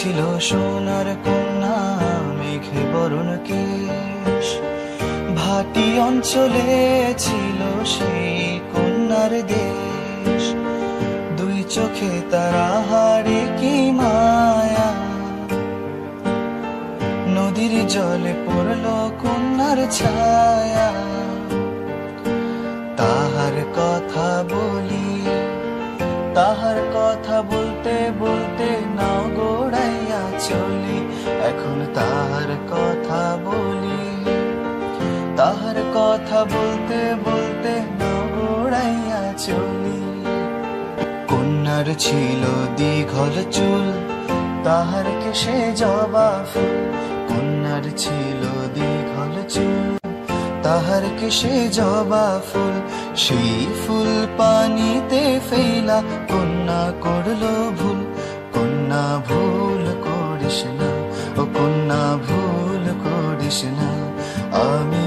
ছিল সোনার কন্যা, মেঘে বরণ কেশ। ভাটি অঞ্চলে ছিল সেই কন্যার দেশ। দুই চোখে তারা হারে কি মায়া, নদীর জলে পড়ল কন্যার ছায়া। তাহার কথা বলি, তাহার কথা বলতে বলতে নাও গোড়াইয়া চলি। এখন তাহার কথা বলি, তাহার কথা বলতে বলতে নাও গোড়াইয়া চলি। কন্যার ছিল দীঘল চুল, তাহার কেশে জবা ফুল। কন্যার ছিল দীঘল চুল, তাহার কেশে জবা ফুল। সেই ফুল পানিতে ফেলা কন্যা করলো ভুল। কন্যা ভুল করিস না, ও কন্যা ভুল করিস না। আমি